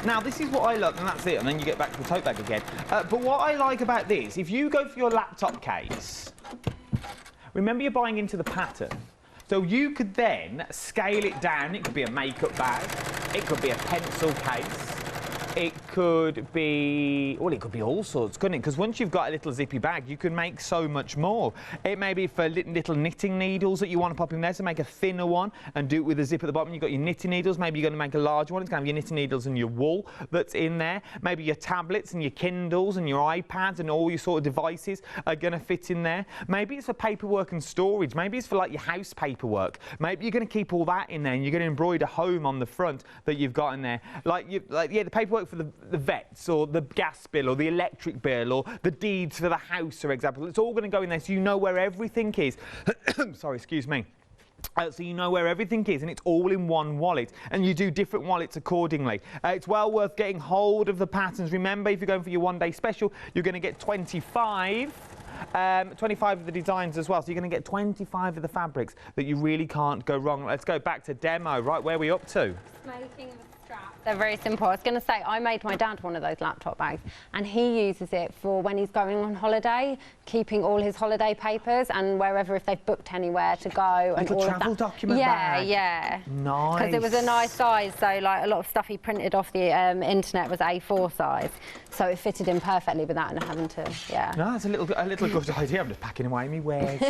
now this is what I love, and that's it, and then you get back to the tote bag again. But what I like about this, if you go for your laptop case, remember you're buying into the pattern. So you could then scale it down. It could be a makeup bag, it could be a pencil case, it could be, well, it could be all sorts, couldn't it? Because once you've got a little zippy bag, you can make so much more. It may be for little knitting needles that you want to pop in there, so make a thinner one and do it with a zip at the bottom. You've got your knitting needles, maybe you're going to make a large one. It's going to have your knitting needles and your wool that's in there. Maybe your tablets and your Kindles and your iPads and all your sort of devices are going to fit in there. Maybe it's for paperwork and storage. Maybe it's for like your house paperwork. Maybe you're going to keep all that in there and you're going to embroider home on the front that you've got in there. The paperwork for the vets or the gas bill or the electric bill or the deeds for the house, for example. It's all going to go in there so you know where everything is. Sorry, excuse me. So you know where everything is and it's all in one wallet and you do different wallets accordingly. It's well worth getting hold of the patterns. Remember, if you're going for your one-day special, you're going to get 25 of the designs as well. So you're going to get 25 of the fabrics that you really can't go wrong. Let's go back to demo. Right, where are we up to? Making the They're very simple. I was going to say, I made my dad one of those laptop bags, and he uses it for when he's going on holiday, keeping all his holiday papers and wherever, if they've booked anywhere to go. And all travel of that. document bag. Yeah. Nice. Because it was a nice size, so like a lot of stuff he printed off the internet was A4 size, so it fitted in perfectly without having to, No, it's a little good idea. I'm just packing away my wares.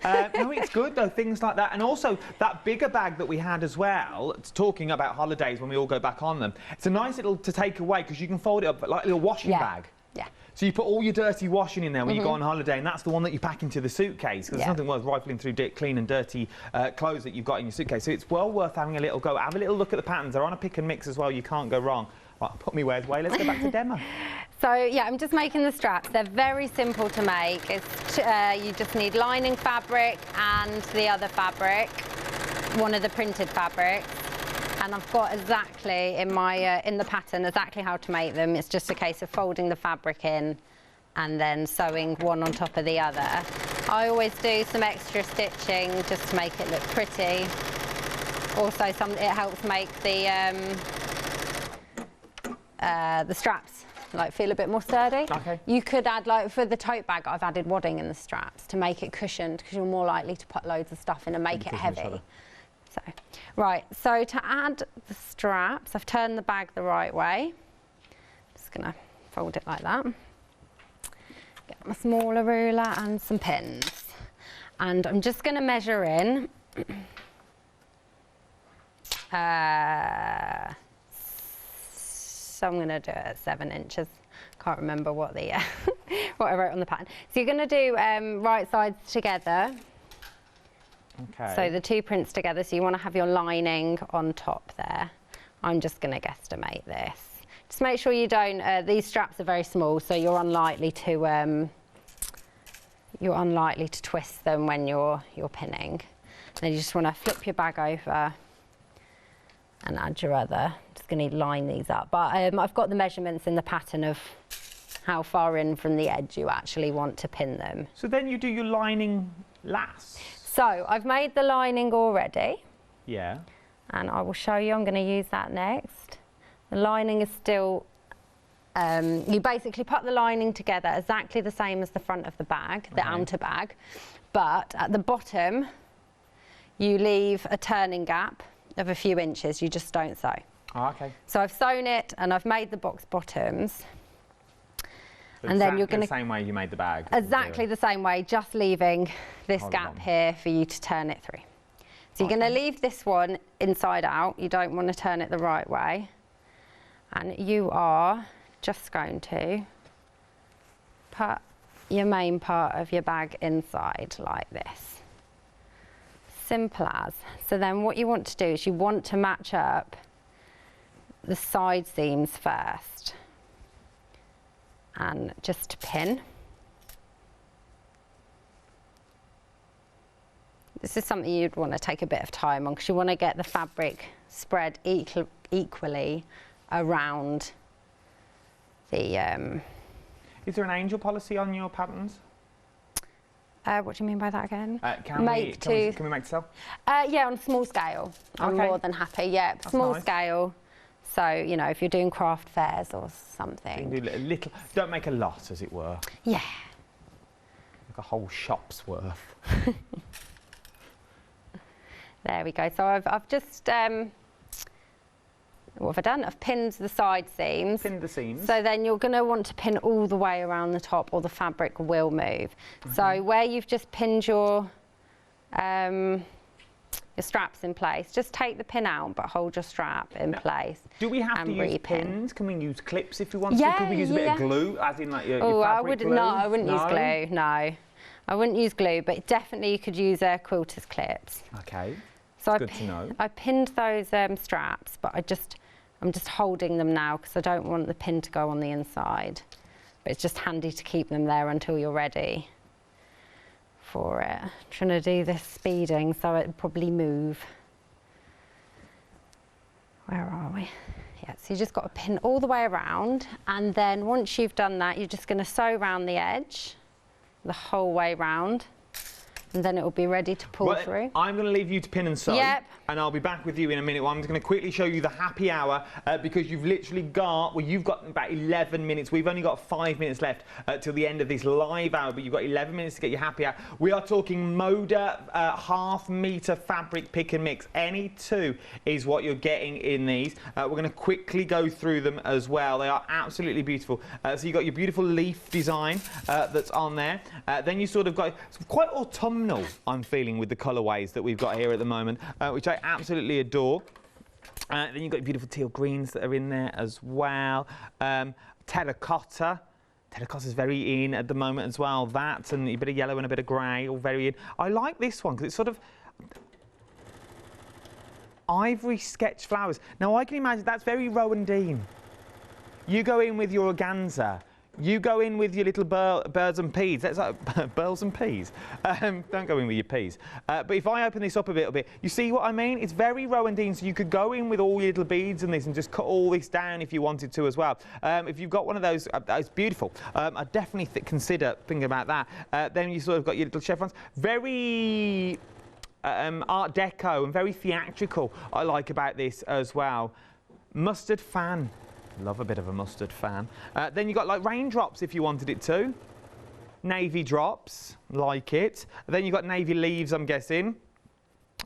No, it's good though, things like that. And also, that bigger bag that we had as well, it's talking about holidays when we all go back on them, it's a nice little to take away because you can fold it up like a little washing bag. Yeah. So you put all your dirty washing in there when you go on holiday, and that's the one that you pack into the suitcase, because there's nothing worse rifling through clean and dirty clothes that you've got in your suitcase. So it's well worth having a little go. Have a little look at the patterns. They're on a pick and mix as well. You can't go wrong. Right, put me wares away. Let's go back to demo. So yeah, I'm just making the straps. They're very simple to make. It's, you just need lining fabric and the other fabric, one of the printed fabrics. And I've got exactly in my in the pattern exactly how to make them. It's just a case of folding the fabric in and then sewing one on top of the other. I always do some extra stitching just to make it look pretty. Also, it helps make the straps like feel a bit more sturdy. Okay. You could add, like for the tote bag, I've added wadding in the straps to make it cushioned, because you're more likely to put loads of stuff in and make it heavy. So, right, so to add the straps, I've turned the bag the right way. Just gonna fold it like that. Get my smaller ruler and some pins. And I'm just gonna measure in. So I'm gonna do it at 7 inches. Can't remember what the what I wrote on the pattern. So you're gonna do right sides together. Okay. So the two prints together, so you want to have your lining on top there. I'm just going to guesstimate this. Just make sure you don't, these straps are very small, so you're unlikely to twist them when you're pinning. Then you just want to flip your bag over and add your other. Just going to line these up. But I've got the measurements in the pattern of how far in from the edge you actually want to pin them. So then you do your lining last. So I've made the lining already. Yeah. And I will show you. I'm going to use that next. The lining is still, you basically put the lining together exactly the same as the front of the bag, the outer bag, but at the bottom you leave a turning gap of a few inches. You just don't sew. Oh, okay. So I've sewn it and I've made the box bottoms. So and then you're going to the same way you made the bag. Exactly the same way, just leaving this gap here for you to turn it through. So you're going to leave this one inside out. You don't want to turn it the right way. And you are just going to put your main part of your bag inside like this. Simple as. So then what you want to do is you want to match up the side seams first. And just pin. This is something you'd want to take a bit of time on, because you want to get the fabric spread equally around the... Is there an angel policy on your patterns? What do you mean by that again? Can we make to sell? Yeah, on a small scale. I'm more than happy, yeah. That's small nice. scale. So, you know, if you're doing craft fairs or something. You can do a little, don't make a lot, as it were. Yeah. Like a whole shop's worth. There we go. So I've just, what have I done? I've pinned the side seams. Pinned the seams. So then you're going to want to pin all the way around the top, or the fabric will move. So where you've just pinned your straps in place, just take the pin out but hold your strap in place. Do we have to use pins? Can we use clips if we want to? Could we use a bit of glue, as in like your fabric glue? No, I wouldn't use glue, no. I wouldn't use glue, but definitely you could use quilter's clips. Okay, so good to know. I pinned those straps, but I'm just holding them now because I don't want the pin to go on the inside. But it's just handy to keep them there until you're ready for it. I'm trying to do this speeding so it'll probably move. Where are we? Yeah, so you just got to pin all the way around, and then once you've done that, you're just going to sew around the edge the whole way round, and then it will be ready to pull through. I'm going to leave you to pin and sew. Yep. and I'll be back with you in a minute. Well, I'm just going to quickly show you the happy hour because you've literally got, well, you've got about 11 minutes. We've only got 5 minutes left till the end of this live hour, but you've got 11 minutes to get your happy hour. We are talking Moda half-metre fabric pick and mix. Any two is what you're getting in these. We're going to quickly go through them as well. They are absolutely beautiful. So you've got your beautiful leaf design that's on there. Then you sort of got quite autumnal, I'm feeling, with the colourways that we've got here at the moment, which I absolutely adore. Then you've got beautiful teal greens that are in there as well. Terracotta. Terracotta's very in at the moment as well. That and a bit of yellow and a bit of grey, all very in. I like this one because it's sort of ivory sketch flowers. Now I can imagine that's very Rowan Dean. You go in with your organza. You go in with your little birds and peas. That's like birds and peas. Don't go in with your peas. But if I open this up a little bit, you see what I mean? It's very Rowan Dean, so you could go in with all your little beads and this and just cut all this down if you wanted to as well. If you've got one of those, it's beautiful. I definitely consider thinking about that. Then you sort of got your little chevrons. Very Art Deco and very theatrical, I like about this as well. Mustard fan. Love a bit of a mustard fan. Then you got like raindrops if you wanted it to. Navy drops, like it. Then you've got navy leaves, I'm guessing.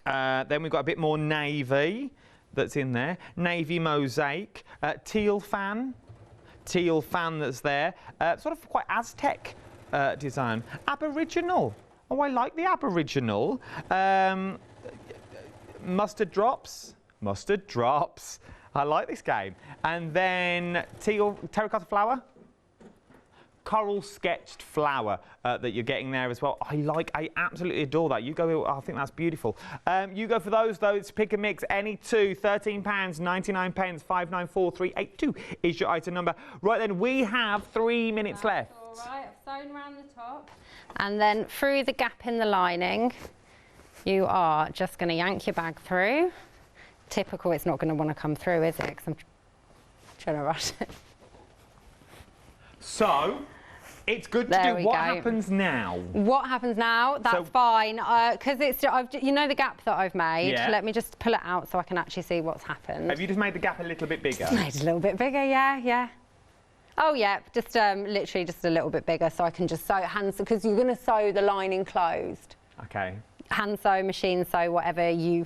Then we've got a bit more navy that's in there. Navy mosaic. Teal fan that's there. Sort of quite Aztec design. Aboriginal. Oh, I like the Aboriginal. Mustard drops. Mustard drops. I like this game. And then terracotta flower. Coral sketched flower that you're getting there as well. I absolutely adore that. You go, I think that's beautiful. You go for those though, it's pick and mix, any two, £13.99, 594382 is your item number. Right then, we have 3 minutes left. All right, I've sewn around the top. And then through the gap in the lining, you are just going to yank your bag through. Typical, it's not going to want to come through, is it? Because I'm trying to rush it. So, it's good to do. What happens now? What happens now? That's fine. Because it's, you know the gap that I've made? Yeah. Let me just pull it out so I can actually see what's happened. Have you just made the gap a little bit bigger? Just made it a little bit bigger, yeah. Oh, yeah, just literally just a little bit bigger so I can just sew hand sew, because you're going to sew the lining closed. Okay. Hand sew, machine sew, whatever you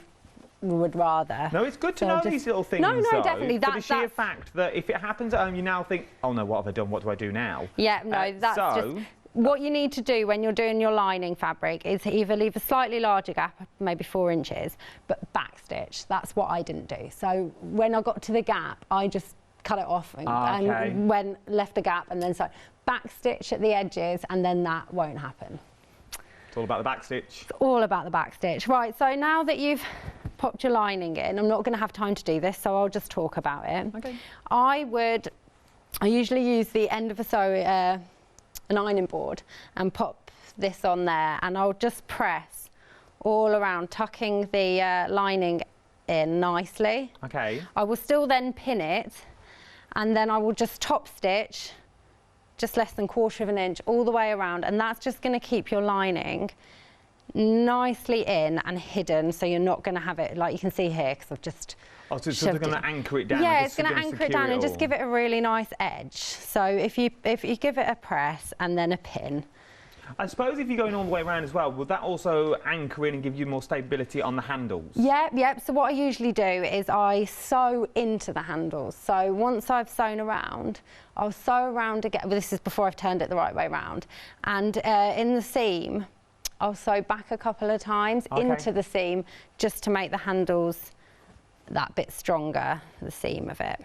would rather. No, it's good to know these little things. No, though, definitely. For the sheer fact that if it happens at home, you now think, oh no, what have I done? What do I do now? Yeah, no, that's just what you need to do when you're doing your lining fabric is either leave a slightly larger gap, maybe 4 inches, but backstitch. That's what I didn't do. So when I got to the gap, I just cut it off and left a gap and then so backstitch at the edges, and then that won't happen. It's all about the backstitch. It's all about the backstitch. Right, so now that you've popped your lining in, I'm not going to have time to do this, so I'll just talk about it. Okay. I usually use the end of an ironing board and pop this on there, and I'll just press all around, tucking the lining in nicely. Okay. I will still then pin it, and then I will just top stitch just less than 1/4 of an inch all the way around, and that's just going to keep your lining nicely in and hidden, so you're not going to have it like you can see here, because I've just so it's going to anchor it down. Yeah, it's going to anchor it down and just give it a really nice edge. So if you give it a press and then a pin. I suppose if you're going all the way around as well, will that also anchor in and give you more stability on the handles? Yep. So what I usually do is I sew into the handles. So once I've sewn around, I'll sew around again. Well, this is before I've turned it the right way around. And in the seam, I'll sew back a couple of times into the seam just to make the handles that bit stronger, the seam of it.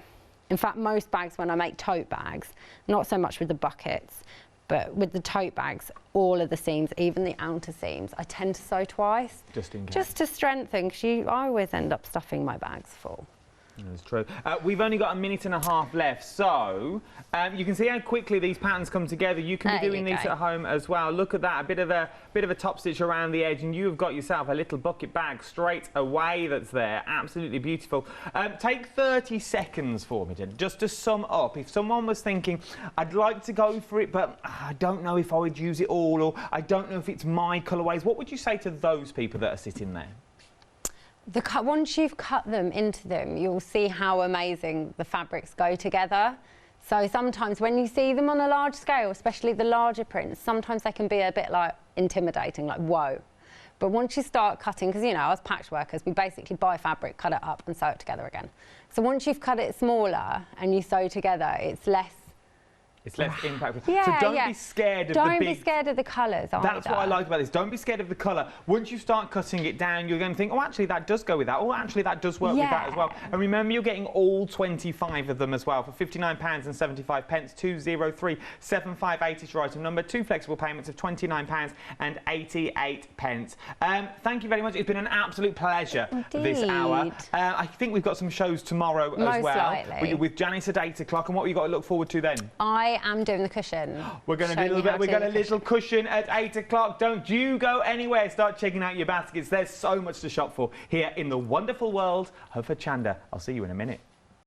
In fact, most bags, when I make tote bags, not so much with the buckets, but with the tote bags, all of the seams, even the outer seams, I tend to sew twice. Just in case. Just to strengthen, because I always end up stuffing my bags full. That's true. We've only got 1.5 minutes left, so you can see how quickly these patterns come together. You can be doing these at home as well. Look at that, a bit of a top stitch around the edge, and you've got yourself a little bucket bag straight away that's there. Absolutely beautiful. Take 30 seconds for me, just to sum up. If someone was thinking, I'd like to go for it, but I don't know if I would use it all, or I don't know if it's my colourways, what would you say to those people that are sitting there? Once you've cut them into them, you'll see how amazing the fabrics go together. So sometimes when you see them on a large scale, especially the larger prints, sometimes they can be a bit like intimidating, like whoa. But once you start cutting, because you know, as patch workers, we basically buy fabric, cut it up and sew it together again. So once you've cut it smaller and you sew together, it's less impactful. Yeah, so don't yeah. be scared of don't the big... Don't be scared of the colours either. That's what I like about this. Don't be scared of the colour. Once you start cutting it down, you're going to think, oh, actually, that does go with that. Oh, actually, that does work with that as well. And remember, you're getting all 25 of them as well for £59.75. 203-7580 is your item number. 2 flexible payments of £29.88. Thank you very much. It's been an absolute pleasure this hour. I think we've got some shows tomorrow as well. With Janice at 8 o'clock. And what have you got to look forward to then? I am doing the cushion. We're going to do a little bit. We've got a little cushion at 8 o'clock. Don't you go anywhere. Start checking out your baskets. There's so much to shop for here in the wonderful world of Hochanda. I'll see you in a minute.